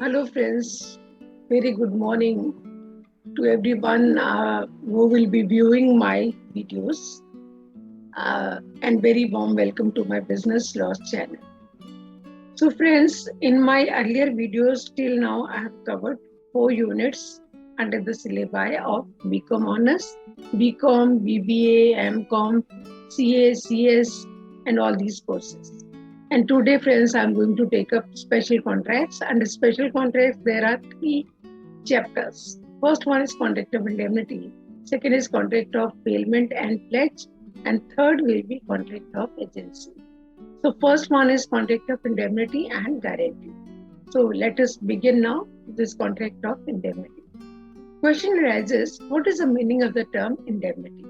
Hello, friends. Very good morning to everyone who will be viewing my videos. And very warm welcome to my Business Laws channel. So, friends, in my earlier videos till now, I have covered 4 units under the syllabi of BCom Honors, BCom, BBA, MCom, CA, CS, and all these courses. And today, friends, I'm going to take up special contracts. Under special contracts, there are 3 chapters. First one is contract of indemnity. Second is contract of bailment and pledge. And third will be contract of agency. So first one is contract of indemnity and guarantee. So let us begin now with this contract of indemnity. Question arises, what is the meaning of the term indemnity?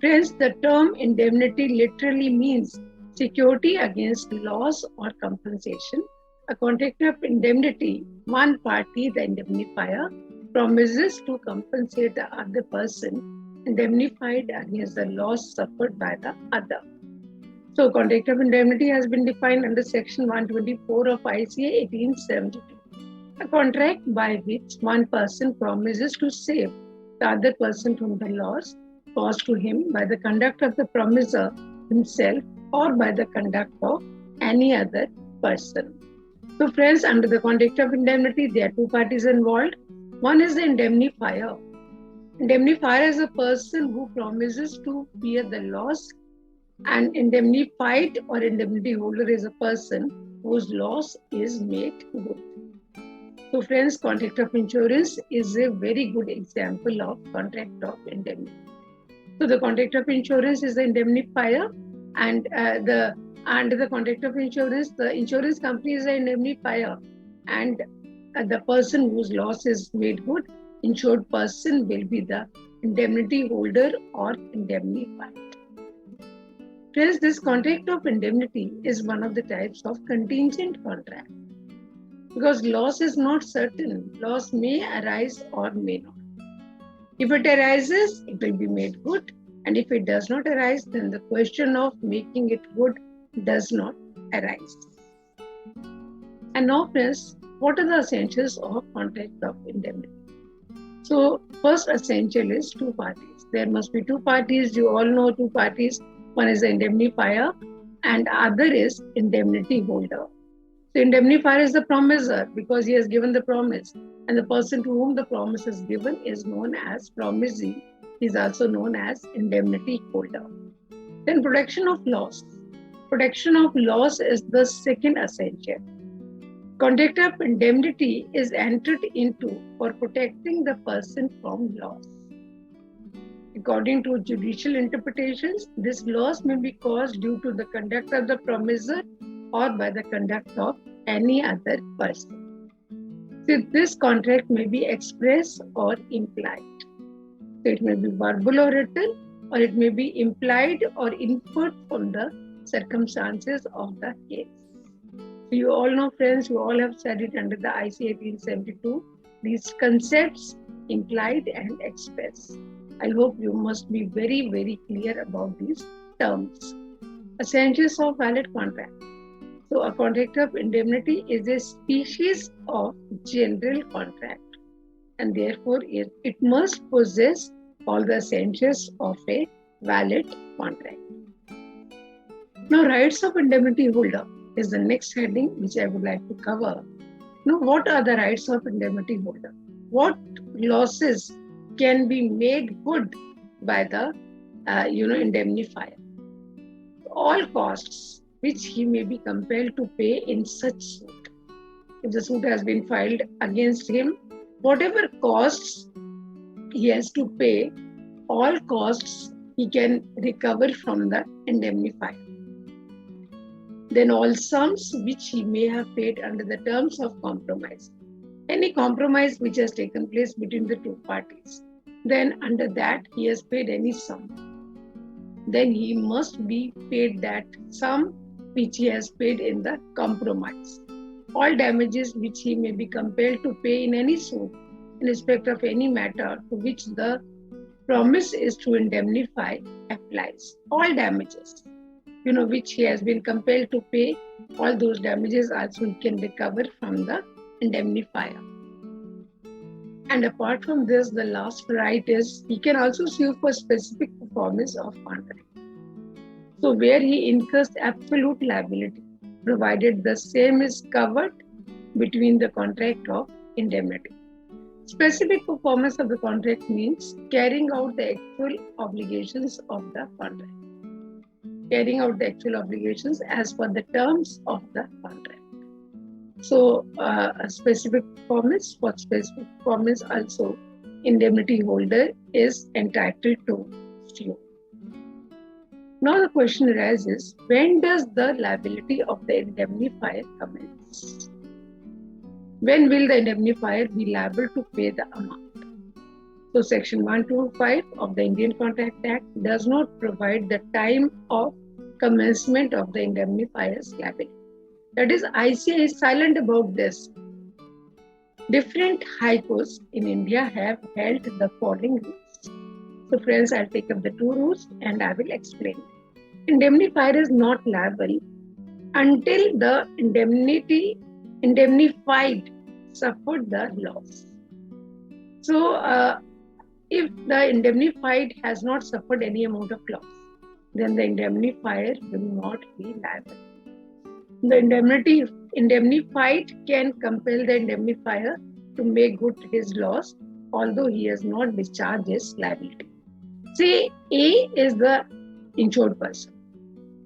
Friends, the term indemnity literally means security against loss or compensation. A contract of indemnity, one party, the indemnifier, promises to compensate the other person indemnified against the loss suffered by the other. So, contract of indemnity has been defined under Section 124 of ICA 1872. A contract by which one person promises to save the other person from the loss caused to him by the conduct of the promiser himself or by the conduct of any other person. So, friends, under the contract of indemnity, there are 2 parties involved. One is the indemnifier. Indemnifier is a person who promises to bear the loss, and indemnified or indemnity holder is a person whose loss is made good. So, friends, contract of insurance is a very good example of contract of indemnity. So, the contract of insurance is the indemnifier, and under the contract of insurance, the insurance company is the indemnifier, and the person whose loss is made good, insured person, will be the indemnity holder or indemnified. Friends, this contract of indemnity is one of the types of contingent contract because loss is not certain. Loss may arise or may not. If it arises, it will be made good, and if it does not arise, then the question of making it good does not arise. And now, friends, what are the essentials of contract of indemnity? So, first essential is 2 parties. There must be 2 parties. You all know 2 parties. One is the indemnifier and other is indemnity holder. So indemnifier is the promiser because he has given the promise, and the person to whom the promise is given is known as promisee. He is also known as indemnity holder. Then protection of loss. Protection of loss is the second essential. Contract of indemnity is entered into for protecting the person from loss. According to judicial interpretations, this loss may be caused due to the conduct of the promiser or by the conduct of any other person. So this contract may be express or implied. So it may be verbal or written, or it may be implied or inferred from the circumstances of the case. So you all know, friends, you all have studied under the ICA 1872 these concepts, implied and express. I hope you must be very, very clear about these terms. Essentials of valid contract. So a contract of indemnity is a species of general contract, and therefore it must possess all the essentials of a valid contract. Now, rights of indemnity holder is the next heading which I would like to cover. Now, what are the rights of indemnity holder? What losses can be made good by the indemnifier? All costs which he may be compelled to pay in such suit. If the suit has been filed against him, whatever costs he has to pay, all costs he can recover from the indemnifier. Then all sums which he may have paid under the terms of compromise. Any compromise which has taken place between the 2 parties, then under that he has paid any sum. Then he must be paid that sum which he has paid in the compromise. All damages which he may be compelled to pay in any suit in respect of any matter to which the promise is to indemnify applies. All damages, which he has been compelled to pay, all those damages also he can recover from the indemnifier. And apart from this, the last right is he can also sue for specific performance of contract. So where he incurs absolute liability, provided the same is covered between the contract of indemnity. Specific performance of the contract means carrying out the actual obligations of the contract. Carrying out the actual obligations as per the terms of the contract. So, a specific performance, for specific performance also, indemnity holder is entitled to sue. Now the question arises, when does the liability of the indemnifier commence? When will the indemnifier be liable to pay the amount? So Section 125 of the Indian Contract Act does not provide the time of commencement of the indemnifier's liability. That is, ICA is silent about this. Different high courts in India have held the following rules. So friends, I'll take up the two rules and I will explain. Indemnifier is not liable until the indemnified suffered the loss. So, if the indemnified has not suffered any amount of loss, then the indemnifier will not be liable. The indemnified can compel the indemnifier to make good his loss, although he has not discharged his liability. Say A is the insured person.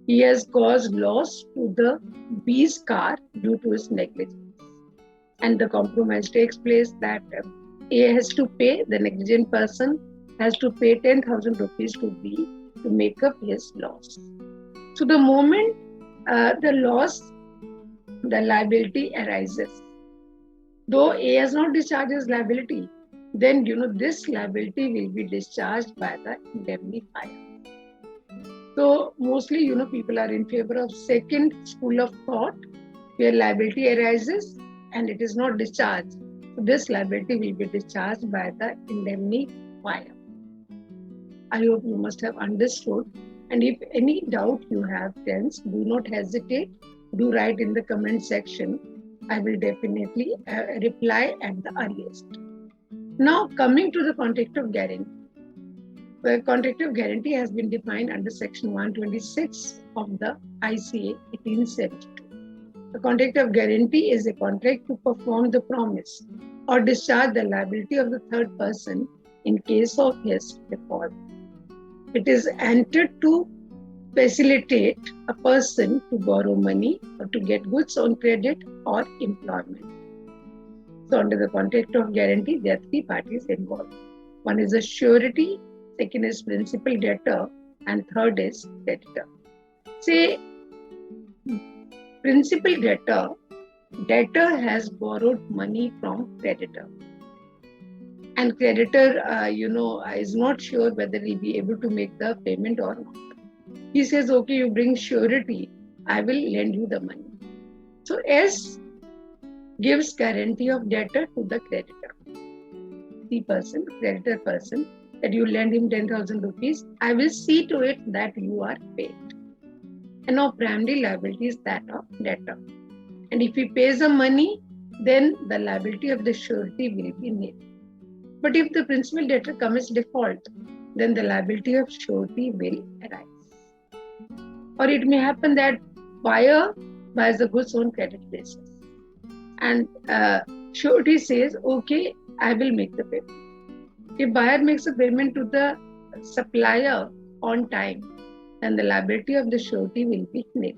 He has caused loss to the B's car due to his negligence. And the compromise takes place that A has to pay, the negligent person has to pay 10,000 rupees to B to make up his loss. So the moment the liability arises, though A has not discharged his liability, then this liability will be discharged by the indemnifier. So mostly people are in favor of second school of thought, where liability arises and it is not discharged. So this liability will be discharged by the indemnifier. I hope you must have understood. And if any doubt you have, friends, do not hesitate. Do write in the comment section. I will definitely reply at the earliest. Now coming to the contract of guarantee. The contract of guarantee has been defined under Section 126 of the ICA 1872. The contract of guarantee is a contract to perform the promise or discharge the liability of the third person in case of his default. It is entered to facilitate a person to borrow money or to get goods on credit or employment. So under the contract of guarantee, there are three parties involved. One is a surety, second is principal debtor, and third is creditor. Say, principal debtor has borrowed money from creditor. And creditor, is not sure whether he'll be able to make the payment or not. He says, okay, you bring surety, I will lend you the money. So S gives guarantee of debtor to the creditor. The person, creditor person, that you lend him 10,000 rupees, I will see to it that you are paid. And now primary liability is that of debtor. And if he pays the money, then the liability of the surety will be nil. But if the principal debtor commits default, then the liability of surety will arise. Or it may happen that buyer buys the goods on credit basis. And surety says, okay, I will make the payment. If buyer makes a payment to the supplier on time, then the liability of the surety will be nil.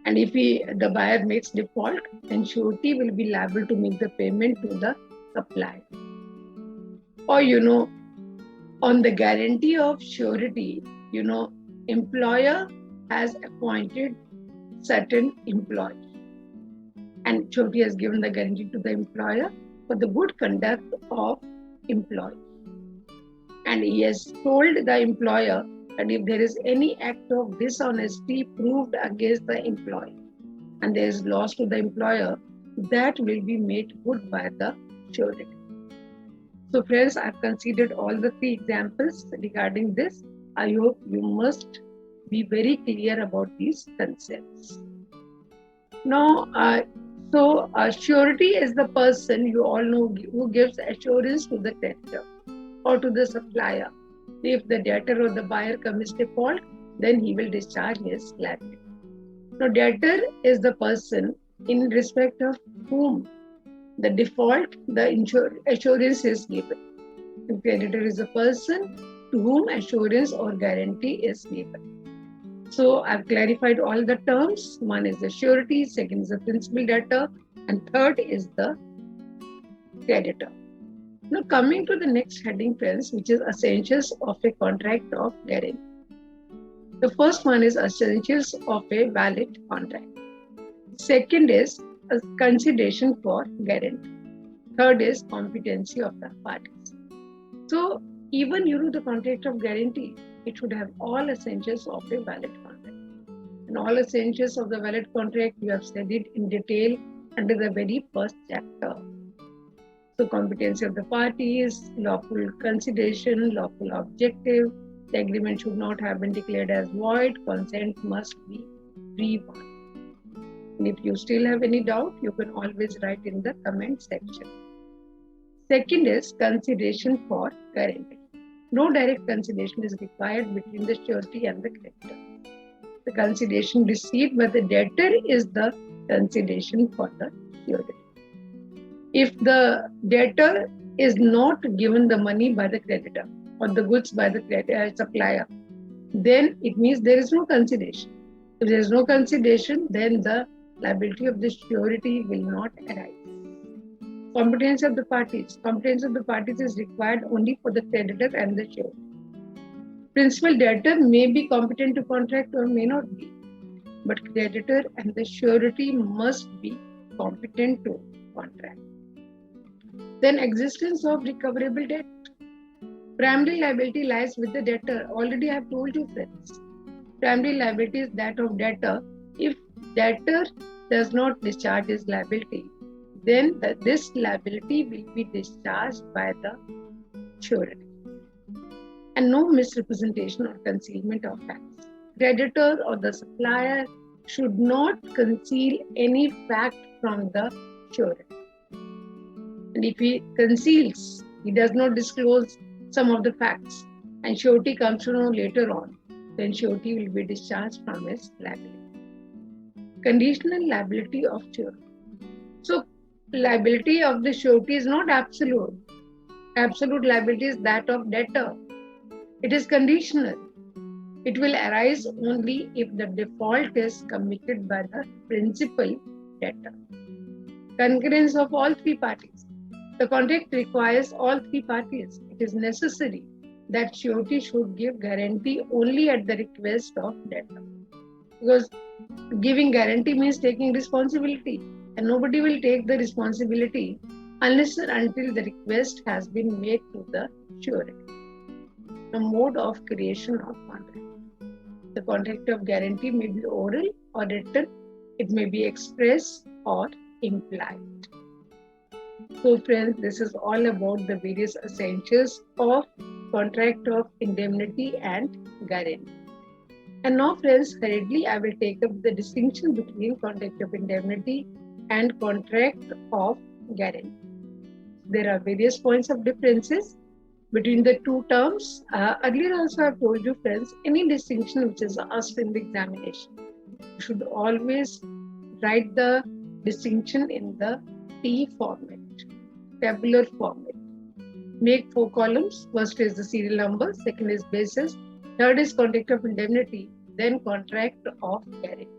And if the buyer makes default, then surety will be liable to make the payment to the supplier. Or, on the guarantee of surety, employer has appointed certain employee. And surety has given the guarantee to the employer for the good conduct of employee. And he has told the employer that if there is any act of dishonesty proved against the employee and there is loss to the employer, that will be made good by the surety. So friends, I've considered all the three examples regarding this. I hope you must be very clear about these concepts. Now, So, surety is the person you all know who gives assurance to the creditor or to the supplier. If the debtor or the buyer commits default, then he will discharge his liability. Now, debtor is the person in respect of whom the default, the assurance is given. And creditor is a person to whom assurance or guarantee is given. So I've clarified all the terms. One is the surety, second is the principal debtor, and third is the creditor. Now coming to the next heading, friends, which is essentials of a contract of guarantee. The first one is essentials of a valid contract. Second is a consideration for guarantee. Third is competency of the parties. So even the contract of guarantee, it should have all essentials of a valid contract. And all essentials of the valid contract you have studied in detail under the very first chapter. So competency of the parties, lawful consideration, lawful objective, the agreement should not have been declared as void, consent must be free one. And if you still have any doubt, you can always write in the comment section. Second is consideration for guarantee. No direct consideration is required between the surety and the creditor. The consideration received by the debtor is the consideration for the surety. If the debtor is not given the money by the creditor or the goods by the supplier, then it means there is no consideration. If there is no consideration, then the liability of the surety will not arise. Competence of the parties. Competence of the parties is required only for the creditor and the surety. Principal debtor may be competent to contract or may not be, but creditor and the surety must be competent to contract. Then existence of recoverable debt. Primary liability lies with the debtor. Already I have told you, friends. Primary liability is that of debtor. If debtor does not discharge his liability, then this liability will be discharged by the surety. And no misrepresentation or concealment of facts. Creditor or the supplier should not conceal any fact from the surety. And if he conceals, he does not disclose some of the facts, and surety comes to know later on, then surety will be discharged from his liability. Conditional liability of surety. So, liability of the surety is not absolute. Absolute liability is that of debtor. It is conditional. It will arise only if the default is committed by the principal debtor. Concurrence of all three parties. The contract requires all three parties. It is necessary that surety should give guarantee only at the request of debtor. Because giving guarantee means taking responsibility, and nobody will take the responsibility unless and until the request has been made to the surety. The mode of creation of contract. The contract of guarantee may be oral or written. It may be express or implied. So friends, this is all about the various essentials of contract of indemnity and guarantee. And now friends, hurriedly I will take up the distinction between contract of indemnity and contract of guarantee. There are various points of differences between the two terms. Earlier also I have told you, friends, any distinction which is asked in the examination, you should always write the distinction in the T format, tabular format. Make 4 columns. First is the serial number, second is basis, third is contract of indemnity, then contract of guarantee.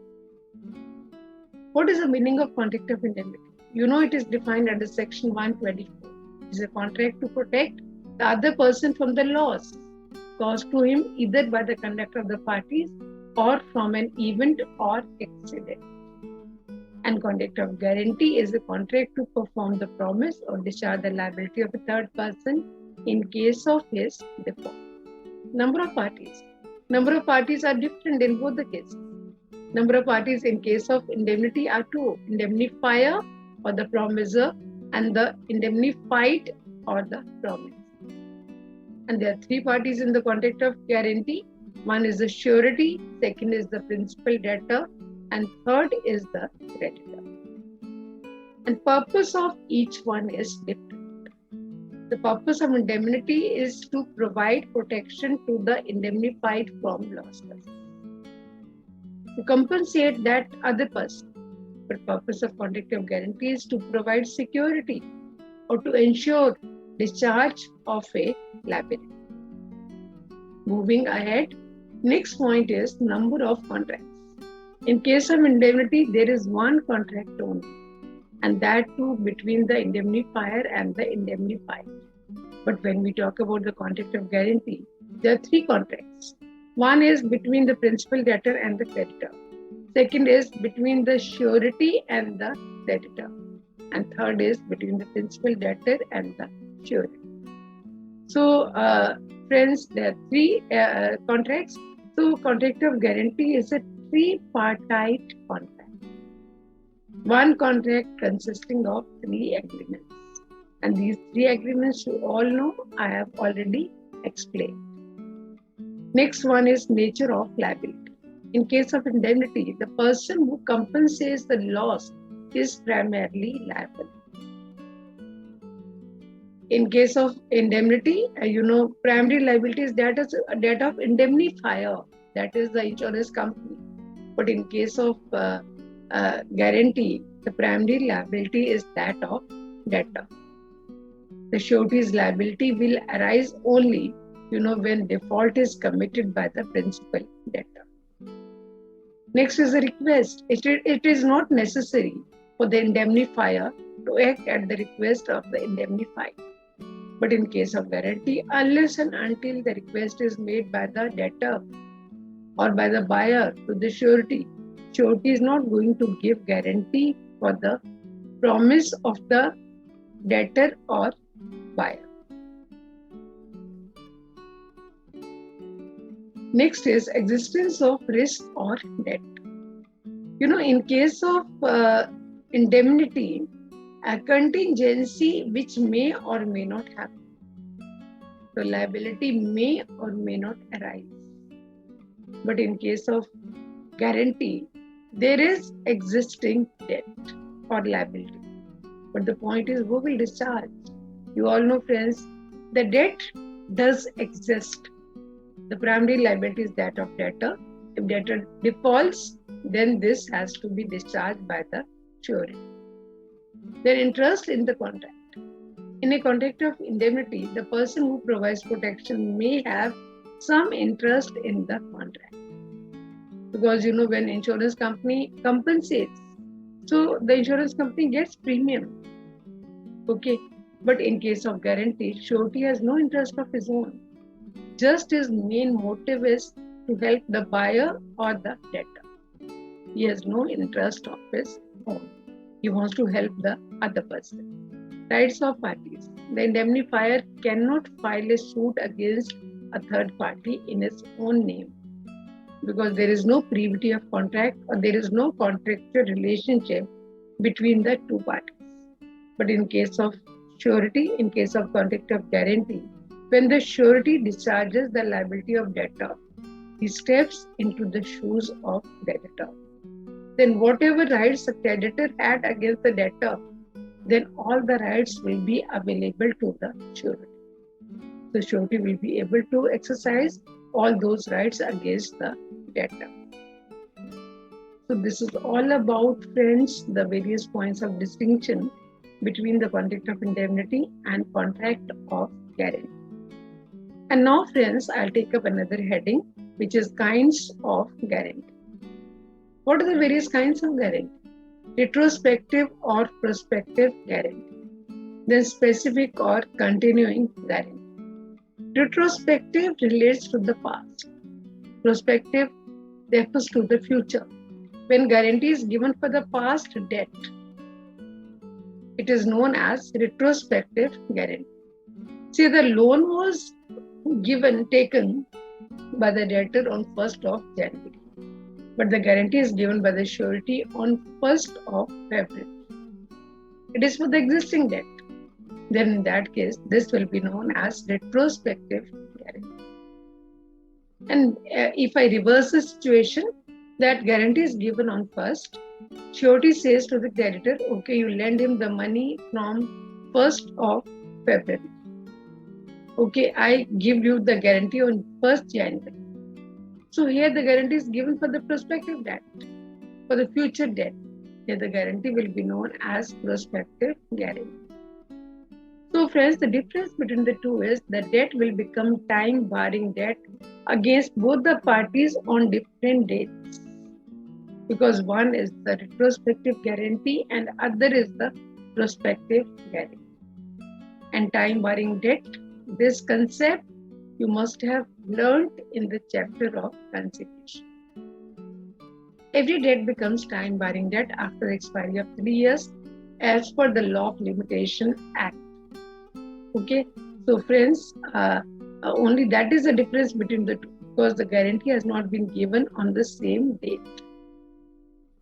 What is the meaning of contract of indemnity? You know it is defined under section 124. It is a contract to protect the other person from the loss caused to him either by the conduct of the parties or from an event or accident. And contract of guarantee is a contract to perform the promise or discharge the liability of a third person in case of his default. Number of parties. Number of parties are different in both the cases. Number of parties in case of indemnity are 2, indemnifier or the promiser and the indemnified or the promise. And there are 3 parties in the contract of guarantee. One is the surety, second is the principal debtor, and third is the creditor. And purpose of each one is different. The purpose of indemnity is to provide protection to the indemnified from losses, to compensate that other person. But purpose of contract of guarantee is to provide security or to ensure discharge of a liability. Moving ahead, next point is number of contracts. In case of indemnity, there is one contract only, and that too between the indemnifier and the indemnified. But when we talk about the contract of guarantee, there are three contracts. One is between the principal debtor and the creditor. Second is between the surety and the creditor. And third is between the principal debtor and the surety. So, friends, there are three contracts. So, contract of guarantee is a tripartite contract. One contract consisting of three agreements. And these three agreements you all know, I have already explained. Next one is nature of liability. In case of indemnity, the person who compensates the loss is primarily liable. In case of indemnity, primary liability is that of indemnifier, that is the insurance company. But in case of guarantee, the primary liability is that of debtor. The surety's liability will arise only, when default is committed by the principal debtor. Next is the request. It is not necessary for the indemnifier to act at the request of the indemnified. But in case of guarantee, unless and until the request is made by the debtor or by the buyer to the surety, surety is not going to give guarantee for the promise of the debtor or buyer. Next is existence of risk or debt. In case of indemnity, a contingency which may or may not happen. So liability may or may not arise. But in case of guarantee, there is existing debt or liability. But the point is, who will discharge? You all know, friends, the debt does exist. The primary liability is that of debtor. If debtor defaults, then this has to be discharged by the surety. Their interest in the contract. In a contract of indemnity, the person who provides protection may have some interest in the contract. Because when insurance company compensates, so the insurance company gets premium. Okay. But in case of guarantee, surety has no interest of his own. Just his main motive is to help the buyer or the debtor. He has no interest of his own. He wants to help the other person. Rights of parties. The indemnifier cannot file a suit against a third party in its own name because there is no privity of contract or there is no contractual relationship between the two parties. But in case of surety, in case of contract of guarantee, when the surety discharges the liability of debtor, he steps into the shoes of creditor. Then whatever rights the creditor had against the debtor, then all the rights will be available to the surety. The surety will be able to exercise all those rights against the debtor. So this is all about, friends, the various points of distinction between the contract of indemnity and contract of guarantee. And now, friends, I'll take up another heading, which is kinds of guarantee. What are the various kinds of guarantee? Retrospective or prospective guarantee. Then specific or continuing guarantee. Retrospective relates to the past. Prospective refers to the future. When guarantee is given for the past debt, it is known as retrospective guarantee. See, the loan was taken by the debtor on 1st of January, but the guarantee is given by the surety on 1st of February. It is for the existing debt. Then in that case, this will be known as retrospective guarantee. And if I reverse the situation, That guarantee is given on first. Surety says to the creditor, okay, you lend him the money from 1st of February. Okay, I give you the guarantee on 1st January. So here the guarantee is given for the prospective debt, for the future debt. Here the guarantee will be known as prospective guarantee. So friends, the difference between the two is the debt will become time barring debt against both the parties on different dates. Because one is the retrospective guarantee and other is the prospective guarantee. And time barring debt, this concept you must have learned in the chapter of conciliation. Every debt becomes time barring debt after the expiry of 3 years as per the Law of Limitation Act. Okay, so friends, only that is the difference between the two, because the guarantee has not been given on the same date.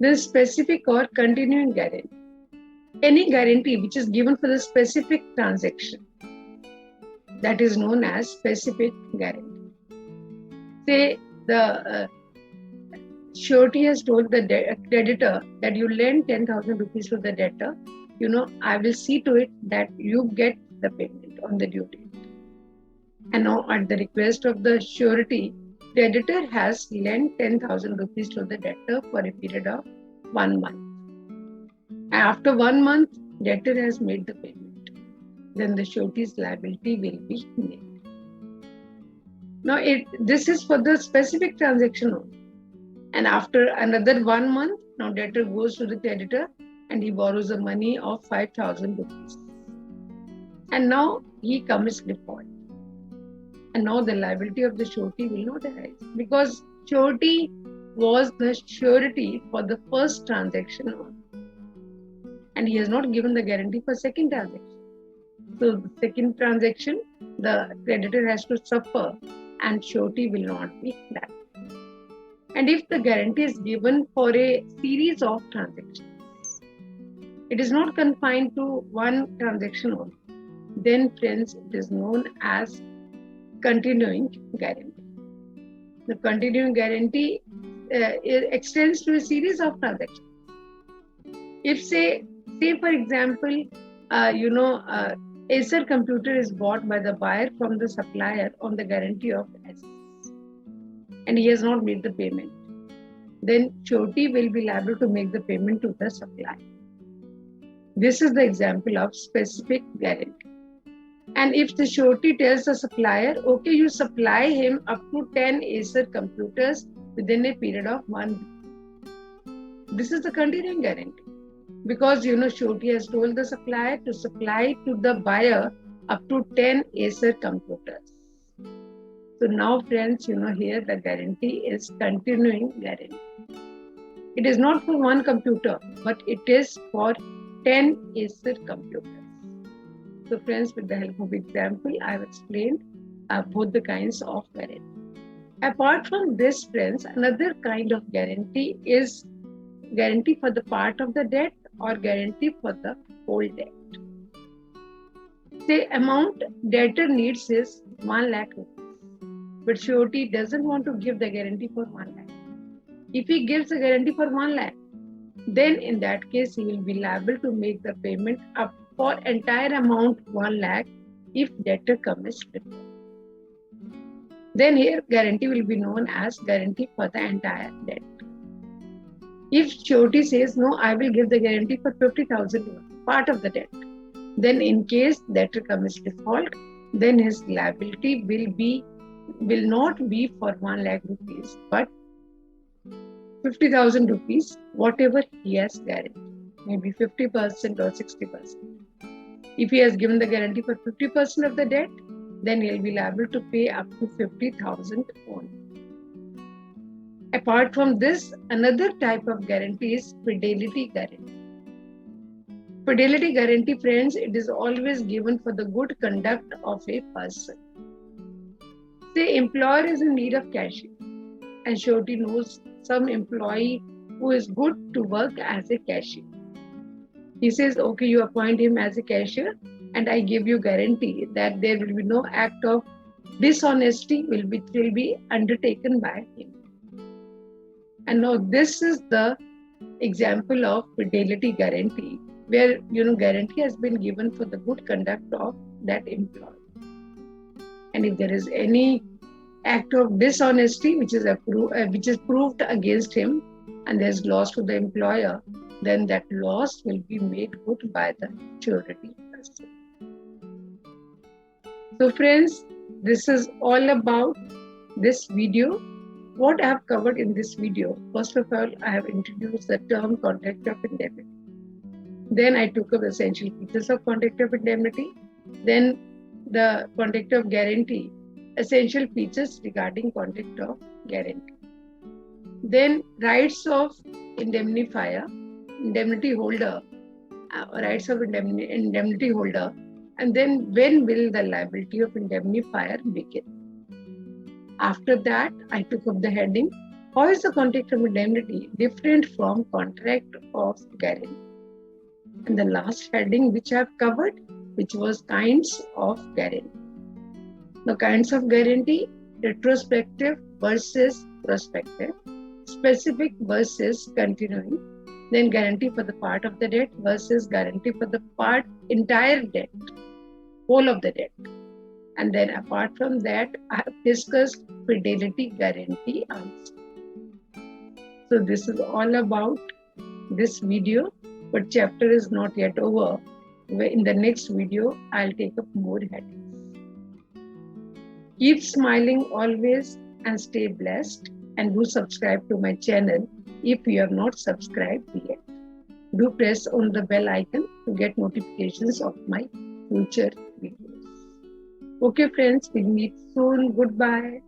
The specific or continuing guarantee. Any guarantee which is given for the specific transaction, that is known as specific guarantee. Say the surety has told the creditor that you lend 10,000 rupees to the debtor, I will see to it that you get the payment on the due date. And now at the request of the surety, creditor has lent 10,000 rupees to the debtor for a period of 1 month. After 1 month, debtor has made the payment. Then the surety's liability will be made. Now this is for the specific transaction only. And after another 1 month, now debtor goes to the creditor and he borrows the money of 5,000 rupees. And now he commits default. And now the liability of the surety will not arise, because surety was the surety for the first transaction only. And he has not given the guarantee for second transaction. So the second transaction, the creditor has to suffer and surety will not be liable. And if the guarantee is given for a series of transactions, it is not confined to one transaction only, then friends, it is known as continuing guarantee. The continuing guarantee extends to a series of transactions. If say for example, Acer computer is bought by the buyer from the supplier on the guarantee of S, and he has not made the payment, then surety will be liable to make the payment to the supplier. This is the example of specific guarantee. And if the surety tells the supplier, okay, you supply him up to 10 Acer computers within a period of 1 week, this is the continuing guarantee. Because surety has told the supplier to supply to the buyer up to 10 Acer computers. So now friends, here the guarantee is continuing guarantee. It is not for one computer, but it is for 10 Acer computers. So friends, with the help of example, I have explained both the kinds of guarantee. Apart from this, friends, another kind of guarantee is guarantee for the part of the debt or guarantee for the whole debt. Say amount debtor needs is 1 lakh rupees, but surety doesn't want to give the guarantee for 1 lakh. If he gives the guarantee for 1 lakh, then in that case he will be liable to make the payment up for entire amount 1 lakh if debtor commits default. Then here guarantee will be known as guarantee for the entire debt. If surety says, no, I will give the guarantee for 50,000 part of the debt, then in case debtor commits default, then his liability will not be for 1 lakh rupees, but 50,000 rupees, whatever he has guaranteed, maybe 50% or 60%. If he has given the guarantee for 50% of the debt, then he will be liable to pay up to 50,000 only. Apart from this, another type of guarantee is fidelity guarantee. Fidelity guarantee, friends, it is always given for the good conduct of a person. Say employer is in need of cashier and surety knows some employee who is good to work as a cashier. He says, okay, you appoint him as a cashier and I give you guarantee that there will be no act of dishonesty which will be undertaken by him. And now this is the example of fidelity guarantee, where guarantee has been given for the good conduct of that employee. And if there is any act of dishonesty which is proved against him, and there's loss to the employer, then that loss will be made good by the surety person. So friends, this is all about this video. What I have covered in this video, first of all, I have introduced the term Contract of Indemnity. Then I took up essential features of Contract of Indemnity. Then the Contract of Guarantee, essential features regarding Contract of Guarantee. Then rights of indemnifier, indemnity holder, rights of indemnity holder, and then when will the liability of indemnifier begin? After that, I took up the heading, how is the contract of indemnity different from contract of guarantee? And the last heading which I have covered, which was kinds of guarantee. The kinds of guarantee, retrospective versus prospective, specific versus continuing, then guarantee for the part of the debt versus guarantee for the entire debt, whole of the debt. And then apart from that, I have discussed fidelity guarantee also. So this is all about this video, but chapter is not yet over. In the next video, I'll take up more headings. Keep smiling always and stay blessed, and do subscribe to my channel if you have not subscribed yet. Do press on the bell icon to get notifications of my future videos. Okay friends, we'll meet soon. Goodbye.